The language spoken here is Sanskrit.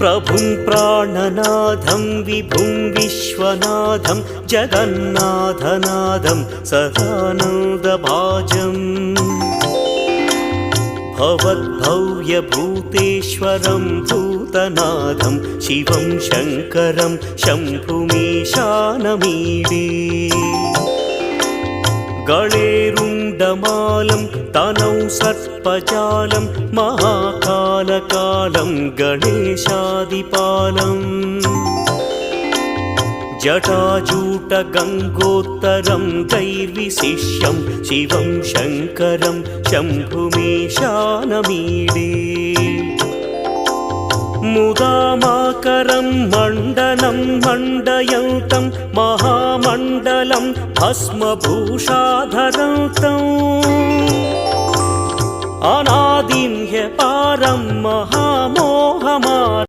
प्रभुं प्राणनाथं विभुं विश्वनाथं जगन्नाथनाथं सदानन्दभाजम् भवद्भव्यभूतेश्वरं भूतनाथं शिवं शङ्करं शम्भुमीशानमीडे गणेरुण्डमालं तनौ सर्पजालं महाकालकालं गणेशादिपालम् जटाजूटगङ्गोत्तरं दैर्विशिष्यं शिवं शङ्करं शम्भुमीशानमीडे मुदामाकरं मण्डनं मण्डयन्तं महामण्डलं भस्मभूषाधरन्तम् अनादिं ह्यपारं महामोहमारं